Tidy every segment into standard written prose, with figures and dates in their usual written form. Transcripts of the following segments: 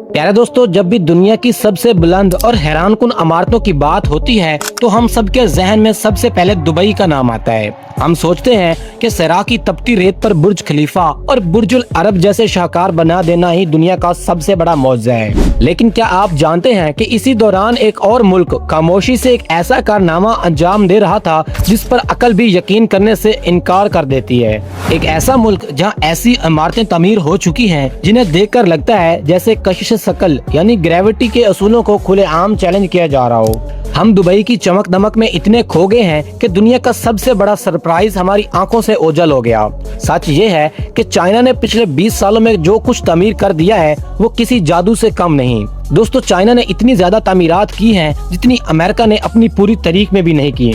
प्यारे दोस्तों, जब भी दुनिया की सबसे बुलंद और हैरान कुन इमारतों की बात होती है तो हम सबके जहन में सबसे पहले दुबई का नाम आता है। हम सोचते हैं कि सरा की तपती रेत पर बुर्ज खलीफा और बुर्जुल अरब जैसे शाहकार बना देना ही दुनिया का सबसे बड़ा मौजज़ा है। लेकिन क्या आप जानते हैं कि इसी दौरान एक और मुल्क खामोशी से एक ऐसा कारनामा अंजाम दे रहा था जिस पर अकल भी यकीन करने से इनकार कर देती है। एक ऐसा मुल्क जहां ऐसी इमारतें तमीर हो चुकी हैं जिन्हें देखकर लगता है जैसे कशिश सकल यानी ग्रेविटी के असूलों को खुलेआम चैलेंज किया जा रहा हो। हम दुबई की चमक दमक में इतने खो गए हैं कि दुनिया का सबसे बड़ा सरप्राइज हमारी आंखों से ओझल हो गया। सच ये है कि चाइना ने पिछले 20 सालों में जो कुछ तमीर कर दिया है वो किसी जादू से कम नहीं। दोस्तों, चाइना ने इतनी ज्यादा तामीरात की हैं जितनी अमेरिका ने अपनी पूरी तारीख में भी नहीं की।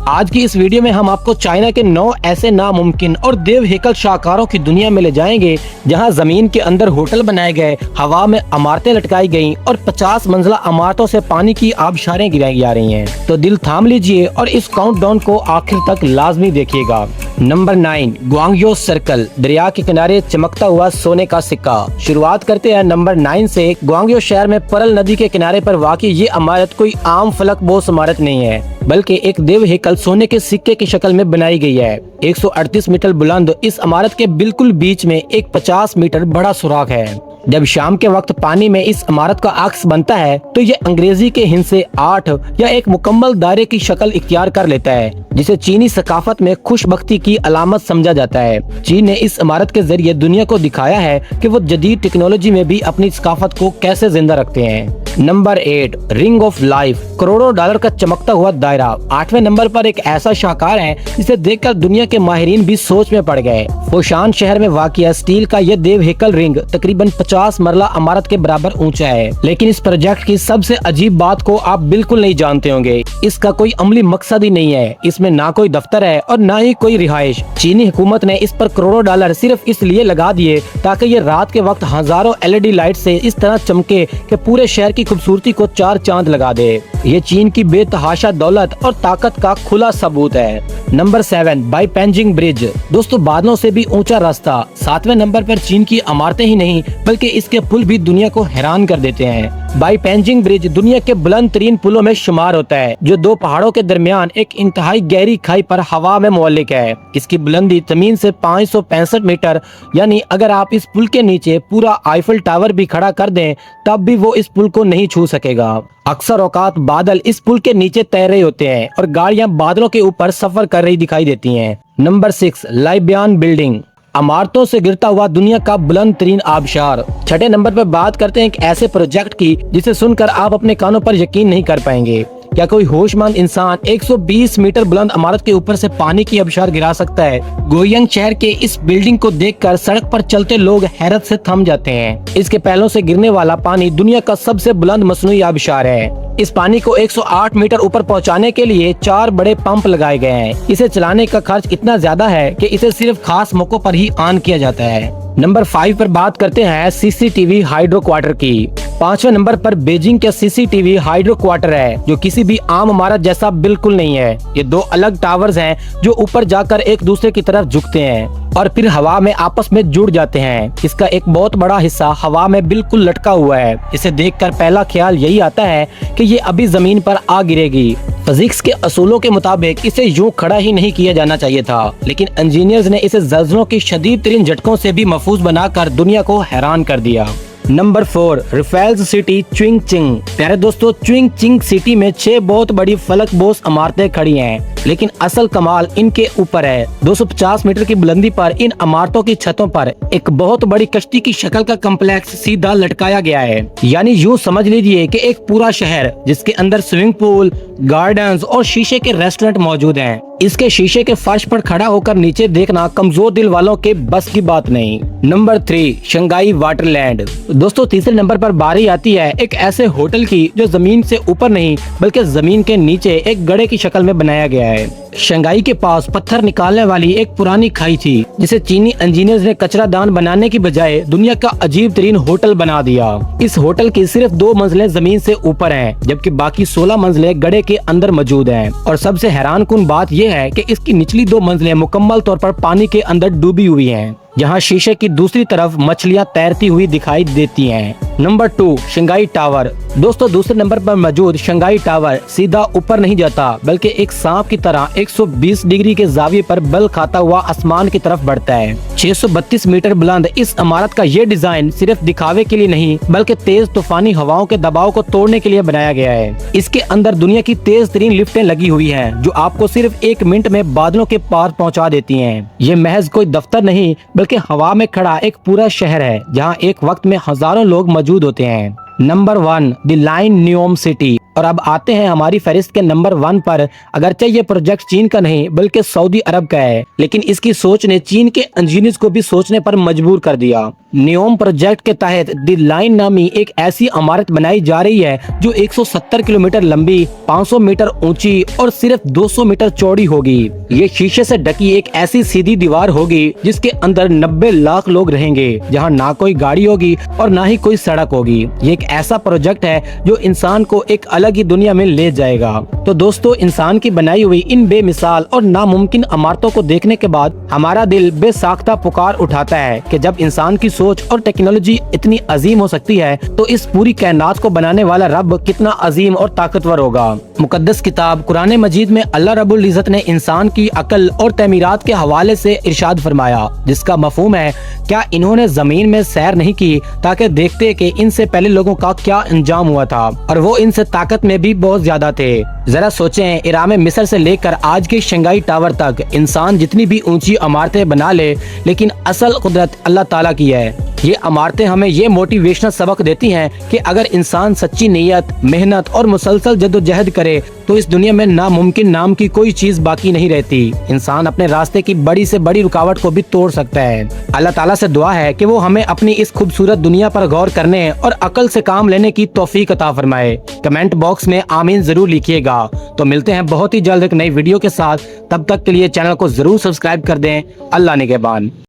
आज की इस वीडियो में हम आपको चाइना के 9 ऐसे नामुमकिन और देव हेकल शाहकारों की दुनिया में ले जाएंगे जहां जमीन के अंदर होटल बनाए गए, हवा में इमारतें लटकाई गईं और 50 मंजिला इमारतों से पानी की आबशारें गिराई जा रही हैं। तो दिल थाम लीजिए और इस काउंटडाउन को आखिर तक लाजमी देखिएगा। नंबर 9, ग्वांगयो सर्कल, दरिया के किनारे चमकता हुआ सोने का सिक्का। शुरुआत करते हैं नंबर 9 से। ग्वांगयो शहर में परल नदी के किनारे पर वाक़ई ये इमारत कोई आम फलकबोस इमारत नहीं है, बल्कि एक देव हेकल सोने के सिक्के की शक्ल में बनाई गई है। 138 मीटर बुलंद इस इमारत के बिल्कुल बीच में एक 50 मीटर बड़ा सुराख है। जब शाम के वक्त पानी में इस इमारत का अक्स बनता है तो ये अंग्रेजी के हिस्से 8 या एक मुकम्मल दायरे की शक्ल इख्तियार कर लेता है, जिसे चीनी सकाफत में खुशबख्ती की अलामत समझा जाता है। चीन ने इस इमारत के जरिए दुनिया को दिखाया है कि वो जदीद टेक्नोलॉजी में भी अपनी सकाफत को कैसे जिंदा रखते हैं। नंबर 8, रिंग ऑफ लाइफ, करोड़ों डॉलर का चमकता हुआ दायरा। 8वें नंबर पर एक ऐसा शाहकार है जिसे देखकर दुनिया के माहिरीन भी सोच में पड़ गए। फुशान शहर में वाक़िया स्टील का यह देव हेकल रिंग तकरीबन 50 मरला इमारत के बराबर ऊंचा है। लेकिन इस प्रोजेक्ट की सबसे अजीब बात को आप बिल्कुल नहीं जानते होंगे। इसका कोई अमली मकसद ही नहीं है। इसमें ना कोई दफ्तर है और ना ही कोई रिहाइश। चीनी हुकूमत ने इस पर करोड़ों डॉलर सिर्फ इसलिए लगा दिए ताकि ये रात के वक्त हजारों LED लाइट से इस तरह चमके कि पूरे शहर की खूबसूरती को 4 चांद लगा दे। ये चीन की बेतहाशा दौलत और ताकत का खुला सबूत है। Number 7, Beipanjiang bridge. दोस्तों, बादलों से भी ऊंचा रास्ता। 7वें नंबर पर चीन की इमारतें ही नहीं बल्कि इसके पुल भी दुनिया को हैरान कर देते हैं। बाईपेंजिंग ब्रिज दुनिया के बुलंद तरीन पुलों में शुमार होता है, जो 2 पहाड़ों के दरमियान एक इंतहाई गहरी खाई पर हवा में मुअल्लिक है। इसकी बुलंदी जमीन से 565 मीटर, यानी अगर आप इस पुल के नीचे पूरा आईफल टावर भी खड़ा कर दें तब भी वो इस पुल को नहीं छू सकेगा। अक्सर औकात बादल इस पुल के नीचे तैर रहे होते हैं और गाड़ियां बादलों के ऊपर सफर कर रही दिखाई देती हैं। नंबर 6, लाइबियान बिल्डिंग, इमारतों से गिरता हुआ दुनिया का बुलंद तरीन आबशार। 6ठे नंबर पर बात करते हैं एक ऐसे प्रोजेक्ट की जिसे सुनकर आप अपने कानों पर यकीन नहीं कर पाएंगे। क्या कोई होशमंद इंसान 120 मीटर बुलंद इमारत के ऊपर से पानी की आबशार गिरा सकता है? गोयंग शहर के इस बिल्डिंग को देखकर सड़क पर चलते लोग हैरत से थम जाते हैं। इसके पहलों से गिरने वाला पानी दुनिया का सबसे बुलंद मसनूई आबशार है। इस पानी को 108 मीटर ऊपर पहुंचाने के लिए 4 बड़े पंप लगाए गए हैं। इसे चलाने का खर्च इतना ज्यादा है कि इसे सिर्फ खास मौकों पर ही ऑन किया जाता है। नंबर 5 पर बात करते हैं CCTV हाइड्रो क्वार्टर की। 5वें नंबर पर बीजिंग के CCTV हाइड्रो क्वार्टर है, जो किसी भी आम इमारत जैसा बिल्कुल नहीं है। ये 2 अलग टावर्स हैं जो ऊपर जाकर एक दूसरे की तरफ झुकते हैं और फिर हवा में आपस में जुड़ जाते हैं। इसका एक बहुत बड़ा हिस्सा हवा में बिल्कुल लटका हुआ है। इसे देखकर पहला ख्याल यही आता है कि ये अभी जमीन पर आ गिरेगी। फिजिक्स के असूलों के मुताबिक इसे यूं खड़ा ही नहीं किया जाना चाहिए था, लेकिन इंजीनियर्स ने इसे ज़लज़लों की शदीद तरीन झटकों से भी महफूज बनाकर दुनिया को हैरान कर दिया। Number 4, Raffles city Chongqing. प्यारे दोस्तों, चुइंगचिंग सिटी में 6 बहुत बड़ी फलकबोस इमारतें खड़ी हैं, लेकिन असल कमाल इनके ऊपर है। 250 मीटर की बुलंदी पर इन इमारतों की छतों पर एक बहुत बड़ी कश्ती की शक्ल का कम्प्लेक्स सीधा लटकाया गया है। यानी यूं समझ लीजिए कि एक पूरा शहर जिसके अंदर स्विमिंग पूल, गार्डन्स और शीशे के रेस्टोरेंट मौजूद हैं। इसके शीशे के फर्श पर खड़ा होकर नीचे देखना कमजोर दिल वालों के बस की बात नहीं। Number 3, Shanghai Waterland. दोस्तों, तीसरे नंबर पर बारी आती है एक ऐसे होटल की जो जमीन से ऊपर नहीं बल्कि जमीन के नीचे एक गड्ढे की शक्ल में बनाया गया है। शंघाई के पास पत्थर निकालने वाली एक पुरानी खाई थी जिसे चीनी इंजीनियर्स ने कचरा दान बनाने की बजाय दुनिया का अजीब तरीन होटल बना दिया। इस होटल की सिर्फ 2 मंजिलें जमीन से ऊपर हैं, जबकि बाकी 16 मंजिलें गड्ढे के अंदर मौजूद हैं। और सबसे हैरान कुन बात यह है कि इसकी निचली 2 मंजिलें मुकम्मल तौर पर पानी के अंदर डूबी हुई हैं। जहाँ शीशे की दूसरी तरफ मछलियाँ तैरती हुई दिखाई देती हैं। Number 2, Shanghai tower. दोस्तों, दूसरे नंबर पर मौजूद शंघाई टावर सीधा ऊपर नहीं जाता, बल्कि एक सांप की तरह 120 डिग्री के जाविये पर बल खाता हुआ आसमान की तरफ बढ़ता है। 632 मीटर बुलंद इस इमारत का ये डिजाइन सिर्फ दिखावे के लिए नहीं, बल्कि तेज तूफानी हवाओं के दबाव को तोड़ने के लिए बनाया गया है। इसके अंदर दुनिया की तेज तरीन लिफ्टें लगी हुई हैं, जो आपको सिर्फ 1 मिनट में बादलों के पार पहुंचा देती हैं। ये महज कोई दफ्तर नहीं, बल्कि हवा में खड़ा एक पूरा शहर है, जहां एक वक्त में हजारों लोग मौजूद होते हैं। Number 1, the line न्यूम city. और अब आते हैं हमारी फहरिस्त के नंबर 1 पर। अगरचे ये प्रोजेक्ट चीन का नहीं, बल्कि सऊदी अरब का है, लेकिन इसकी सोच ने चीन के इंजीनियर्स को भी सोचने पर मजबूर कर दिया। न्यूम प्रोजेक्ट के तहत द लाइन नामी एक ऐसी इमारत बनाई जा रही है जो 170 किलोमीटर लंबी, 500 मीटर ऊंची और सिर्फ 200 मीटर चौड़ी होगी। ये शीशे से ढकी एक ऐसी सीधी दीवार होगी जिसके अंदर 90 लाख लोग रहेंगे, जहां ना कोई गाड़ी होगी और ना ही कोई सड़क होगी। ये एक ऐसा प्रोजेक्ट है जो इंसान को एक अलग ही दुनिया में ले जाएगा। तो दोस्तों, इंसान की बनाई हुई इन बेमिसाल और नामुमकिन इमारतों को देखने के बाद हमारा दिल बेसाख्ता पुकार उठाता है कि जब इंसान की सोच और टेक्नोलॉजी इतनी अजीम हो सकती है, तो इस पूरी कायनात को बनाने वाला रब कितना अजीम और ताकतवर होगा। मुकद्दस किताब कुरान मजीद में अल्लाह रब्बुल इज्जत ने इंसान की अकल और तमीरात के हवाले से इरशाद फरमाया, जिसका मफहूम है, क्या इन्होंने जमीन में सैर नहीं की ताकि देखते कि इनसे पहले लोगों का क्या अंजाम हुआ था, और वो इनसे ताकत में भी बहुत ज्यादा थे। जरा सोचें, इराम मिस्र से लेकर आज के शंघाई टावर तक इंसान जितनी भी ऊंची इमारतें बना ले, लेकिन असल कुदरत अल्लाह ताला की है। ये इमारतें हमें ये मोटिवेशनल सबक देती हैं कि अगर इंसान सच्ची नीयत, मेहनत और मुसलसल जद्दोजहद करे तो इस दुनिया में नामुमकिन नाम की कोई चीज बाकी नहीं रहती। इंसान अपने रास्ते की बड़ी से बड़ी रुकावट को भी तोड़ सकता है। अल्लाह ताला से दुआ है कि वो हमें अपनी इस खूबसूरत दुनिया पर गौर करने और अकल से काम लेने की तौफीक अता फरमाए। कमेंट बॉक्स में आमीन जरूर लिखिएगा। तो मिलते हैं बहुत ही जल्द एक नई वीडियो के साथ। तब तक के लिए चैनल को जरूर सब्सक्राइब कर दें। अल्लाह निगहबान।